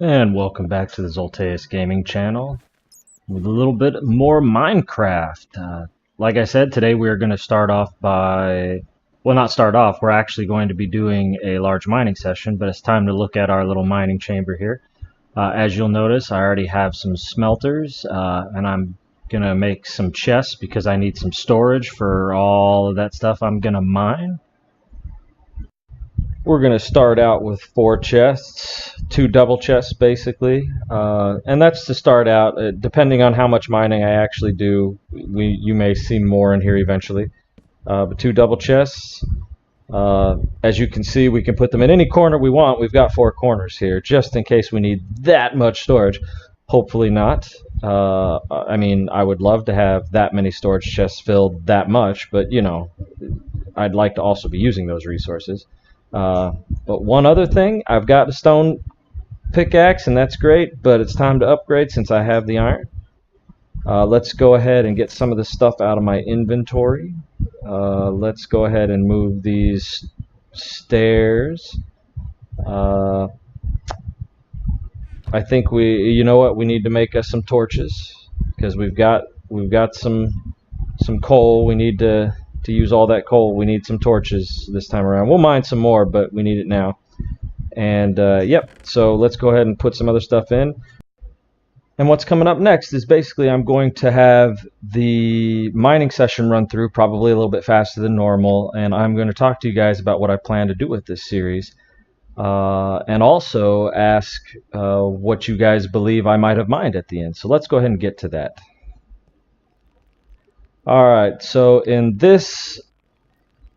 And welcome back to the Zolteus Gaming channel with a little bit more Minecraft. Like I said, today we are going to start off by, well, not start off, we're actually going to be doing a large mining session, but it's time to look at our little mining chamber here. As you'll notice, I already have some smelters, and I'm going to make some chests because I need some storage for all of that stuff I'm going to mine. We're going to start out with 4 chests, 2 double chests basically, and that's to start out. Depending on how much mining I actually do, you may see more in here eventually. But 2 double chests. As you can see, we can put them in any corner we want. We've got 4 corners here, just in case we need that much storage. Hopefully not. I mean, I would love to have that many storage chests filled that much, but you know, I'd like to also be using those resources. But one other thing, I've got a stone pickaxe, and that's great, but it's time to upgrade since I have the iron. Let's go ahead and get some of the stuff out of my inventory. Let's go ahead and move these stairs. I think you know what, we need to make us some torches because we've got some coal. We need to use all that coal. We need some torches this time around. We'll mine some more, but we need it now. And yep, so let's go ahead and put some other stuff in. And what's coming up next is basically I'm going to have the mining session run through probably a little bit faster than normal, and I'm going to talk to you guys about what I plan to do with this series, and also ask what you guys believe I might have mined at the end. So let's go ahead and get to that. Alright, so in this,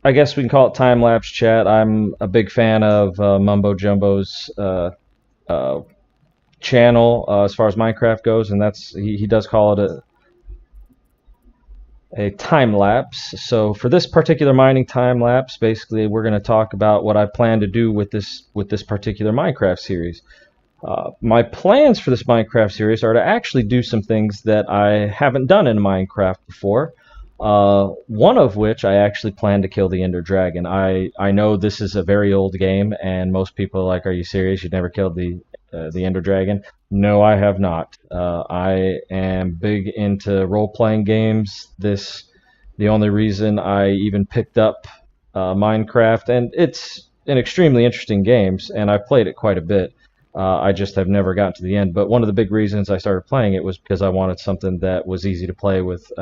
I guess we can call it time-lapse chat. I'm a big fan of Mumbo Jumbo's channel as far as Minecraft goes, and he does call it a time-lapse. So for this particular mining time-lapse, basically we're going to talk about what I plan to do with this particular Minecraft series. My plans for this Minecraft series are to actually do some things that I haven't done in Minecraft before. One of which I actually plan to kill the Ender Dragon. I know this is a very old game, and most people are like, "Are you serious? You've never killed the Ender Dragon?" No, I have not. I am big into role-playing games. The only reason I even picked up Minecraft, and it's an extremely interesting game, and I've played it quite a bit. I just have never gotten to the end. But one of the big reasons I started playing it was because I wanted something that was easy to play with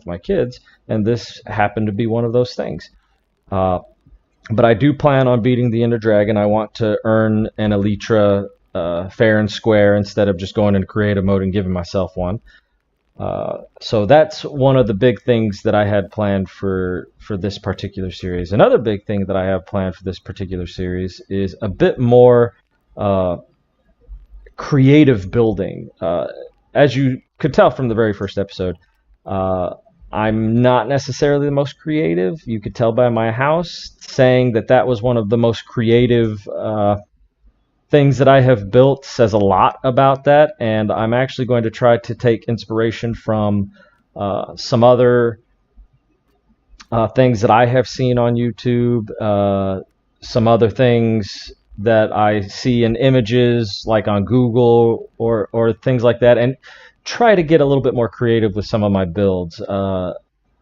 my kids, and this happened to be one of those things. But I do plan on beating the Ender Dragon. I want to earn an Elytra fair and square instead of just going into creative mode and giving myself one. So that's one of the big things that I had planned for this particular series. Another big thing that I have planned for this particular series is a bit more creative building. As you could tell from the very first episode, I'm not necessarily the most creative. You could tell by my house. Saying that was one of the most creative things that I have built says a lot about that, and I'm actually going to try to take inspiration from some other things that I have seen on YouTube, some other things that I see in images like on Google or things like that, and try to get a little bit more creative with some of my builds.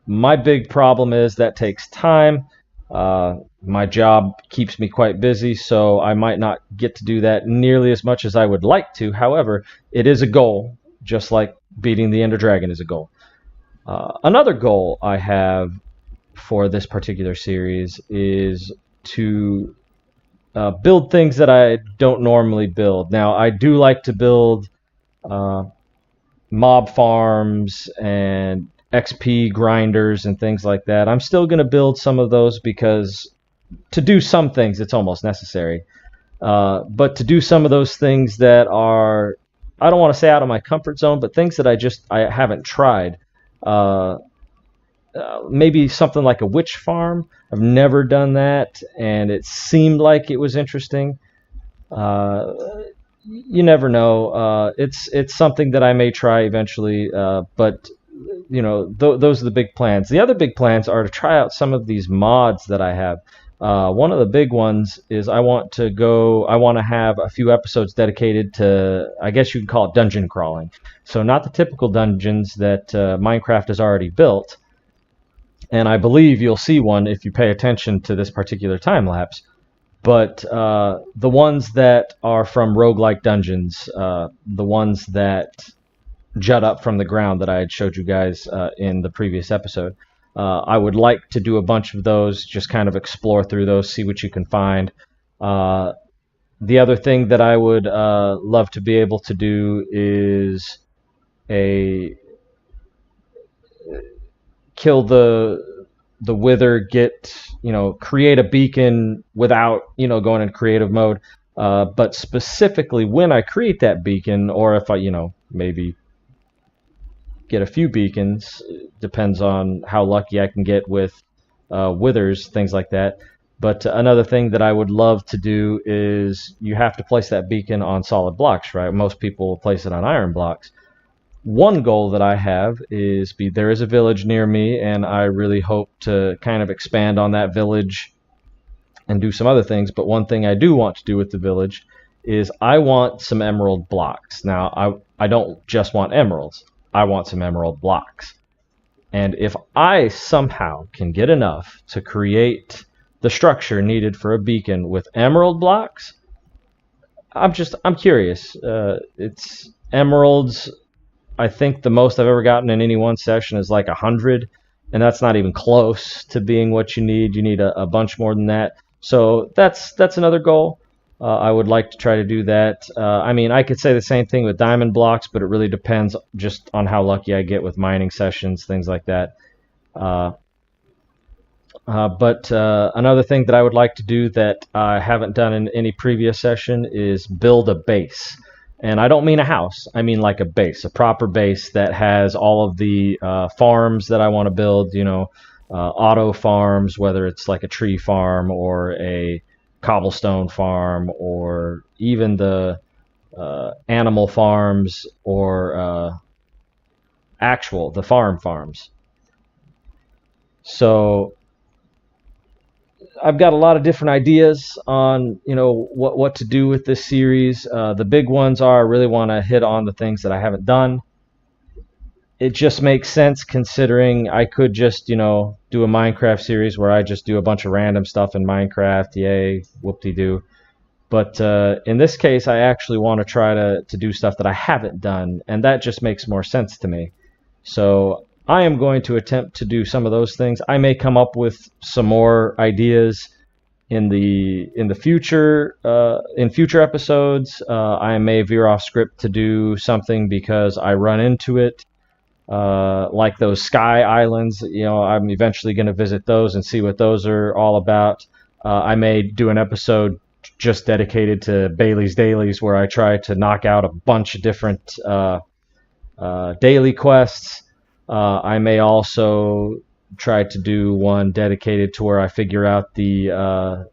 My big problem is that takes time. My job keeps me quite busy, so I might not get to do that nearly as much as I would like to. However, it is a goal, just like beating the Ender Dragon is a goal. Another goal I have for this particular series is to build things that I don't normally build. Now, I do like to build mob farms and XP grinders and things like that. I'm still going to build some of those because to do some things it's almost necessary. But to do some of those things that are, I don't want to say out of my comfort zone, but things that I haven't tried. Maybe something like a witch farm. I've never done that, and it seemed like it was interesting. You never know. It's something that I may try eventually, but those are the big plans. The other big plans are to try out some of these mods that I have. One of the big ones is I want to have a few episodes dedicated to, I guess you could call it dungeon crawling. So not the typical dungeons that Minecraft has already built, and I believe you'll see one if you pay attention to this particular time lapse. But the ones that are from Roguelike Dungeons, the ones that jut up from the ground that I had showed you guys in the previous episode, I would like to do a bunch of those, just kind of explore through those, see what you can find. The other thing that I would love to be able to do is kill the wither, create a beacon without going in creative mode. But specifically when I create that beacon, or if I maybe get a few beacons, depends on how lucky I can get with withers, things like that. But another thing that I would love to do is you have to place that beacon on solid blocks, right? Most people will place it on iron blocks. One goal that I have is there is a village near me, and I really hope to kind of expand on that village and do some other things. But one thing I do want to do with the village is I want some emerald blocks. Now, I don't just want emeralds. I want some emerald blocks. And if I somehow can get enough to create the structure needed for a beacon with emerald blocks, I'm curious. It's emeralds. I think the most I've ever gotten in any one session is like 100, and that's not even close to being what you need. You need a bunch more than that. So that's another goal. I would like to try to do that. I could say the same thing with diamond blocks, but it really depends just on how lucky I get with mining sessions, things like that. But another thing that I would like to do that I haven't done in any previous session is build a base. And I don't mean a house. I mean like a base, a proper base that has all of the farms that I want to build, auto farms, whether it's like a tree farm or a cobblestone farm, or even the animal farms, or the farms. So I've got a lot of different ideas on what to do with this series. The big ones are I really want to hit on the things that I haven't done. It just makes sense considering I could just do a Minecraft series where I just do a bunch of random stuff in Minecraft, yay, whoop-de-doo. But in this case, I actually want to try to do stuff that I haven't done, and that just makes more sense to me. So I am going to attempt to do some of those things. I may come up with some more ideas in the future, in future episodes. I may veer off script to do something because I run into it, like those sky islands. I'm eventually going to visit those and see what those are all about. I may do an episode just dedicated to Bailey's Dailies, where I try to knock out a bunch of different daily quests. I may also try to do one dedicated to where I figure out the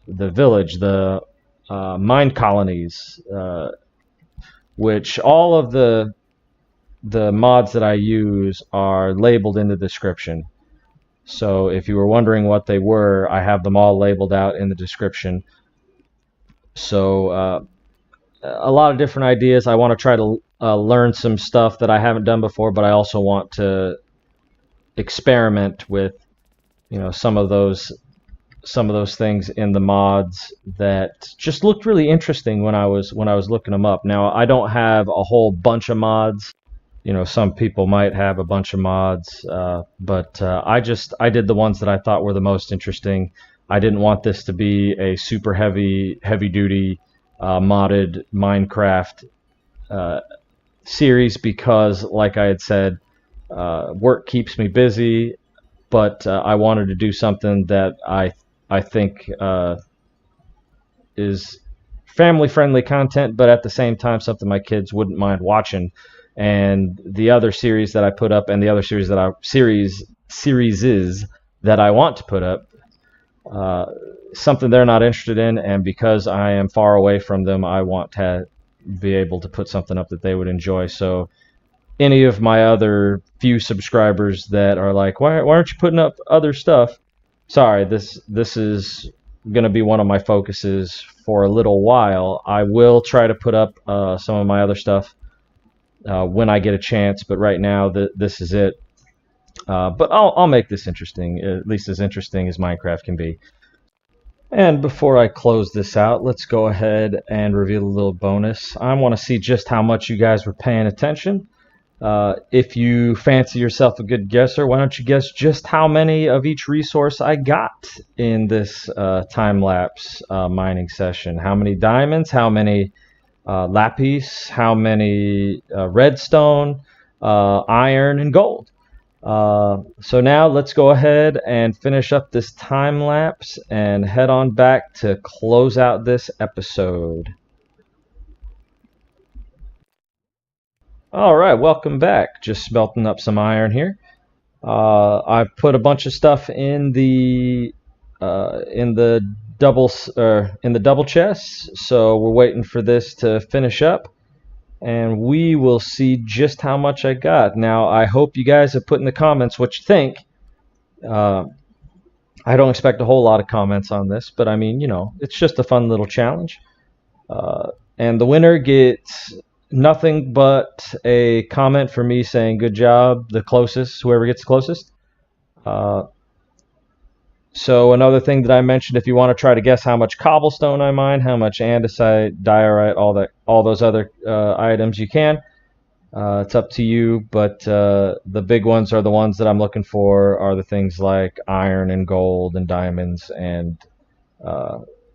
village, the Minecolonies, which all of the mods that I use are labeled in the description. So if you were wondering what they were, I have them all labeled out in the description. So a lot of different ideas. I want to try to learn some stuff that I haven't done before, but I also want to experiment with some of those things in the mods that just looked really interesting when I was looking them up. Now, I don't have a whole bunch of mods. Some people might have a bunch of mods, but I did the ones that I thought were the most interesting. I didn't want this to be a super heavy duty modded Minecraft series because, like I had said, work keeps me busy, but I wanted to do something that I think is family-friendly content, but at the same time something my kids wouldn't mind watching. And the other series that I put up, and the other series that I want to put up, something they're not interested in, and because I am far away from them, I want to be able to put something up that they would enjoy. So any of my other few subscribers that are like, why aren't you putting up other stuff? Sorry, this is going to be one of my focuses for a little while. I will try to put up some of my other stuff when I get a chance, but right now this is it. But I'll make this interesting, at least as interesting as Minecraft can be. And before I close this out, let's go ahead and reveal a little bonus. I want to see just how much you guys were paying attention. If you fancy yourself a good guesser, why don't you guess just how many of each resource I got in this time-lapse mining session? How many diamonds? How many lapis? How many redstone, iron, and gold? So now let's go ahead and finish up this time lapse and head on back to close out this episode. Alright, welcome back. Just smelting up some iron here. I've put a bunch of stuff in the double chests, so we're waiting for this to finish up. And we will see just how much I got. Now, I hope you guys have put in the comments what you think. I don't expect a whole lot of comments on this, but I mean, you know, it's just a fun little challenge. And the winner gets nothing but a comment for me saying, good job, the closest, whoever gets the closest. So another thing that I mentioned, if you want to try to guess how much cobblestone I mine, how much andesite, diorite, all those other items, you can. It's up to you, but the big ones are the ones that I'm looking for are the things like iron and gold and diamonds and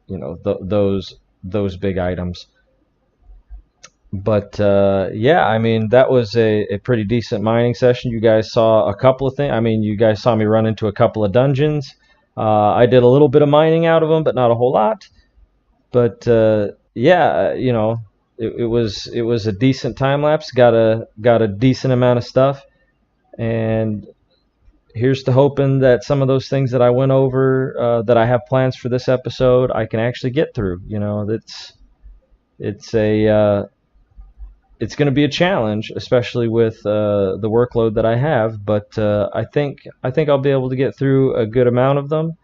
you know, those big items. But yeah, I mean, that was a pretty decent mining session. You guys saw a couple of things. I mean, you guys saw me run into a couple of dungeons. I did a little bit of mining out of them, but not a whole lot. But yeah, you know, it was a decent time lapse. Got a decent amount of stuff, and here's to hoping that some of those things that I went over, that I have plans for this episode, I can actually get through. You know, it's going to be a challenge, especially with the workload that I have. But I think I'll be able to get through a good amount of them.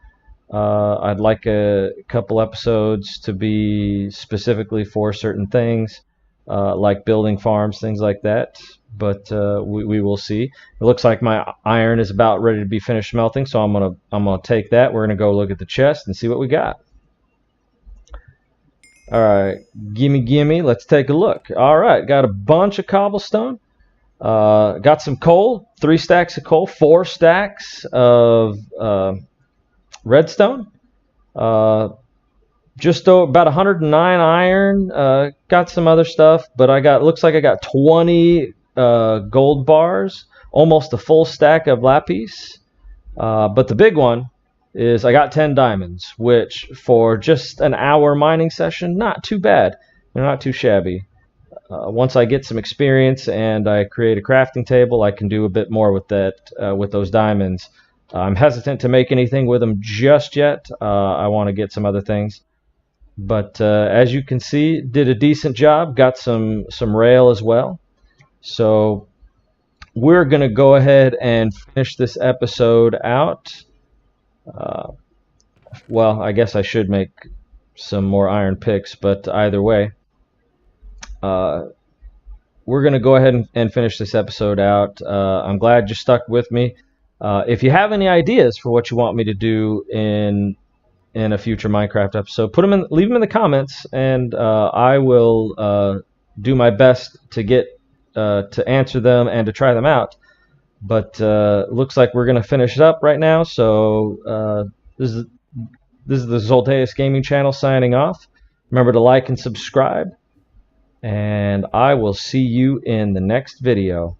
I'd like a couple episodes to be specifically for certain things, like building farms, things like that. But we will see. It looks like my iron is about ready to be finished smelting, so I'm gonna take that. We're gonna go look at the chest and see what we got. Alright, gimme, let's take a look. Alright, got a bunch of cobblestone. Got some coal, 3 stacks of coal, 4 stacks of redstone. Just about 109 iron. Got some other stuff, but looks like I got 20 gold bars, almost a full stack of lapis. But the big one is I got 10 diamonds, which for just an hour mining session, not too bad. They're not too shabby. Once I get some experience and I create a crafting table, I can do a bit more with that, with those diamonds. I'm hesitant to make anything with them just yet. I want to get some other things. But as you can see, did a decent job. Got some rail as well. So we're going to go ahead and finish this episode out. Well, I guess I should make some more iron picks, but either way, we're going to go ahead and finish this episode out. I'm glad you stuck with me. If you have any ideas for what you want me to do in a future Minecraft episode, leave them in the comments, and I will do my best to get to answer them and to try them out. But looks like we're going to finish it up right now. So this is the Zolteus Gaming Channel signing off. Remember to like and subscribe, and I will see you in the next video.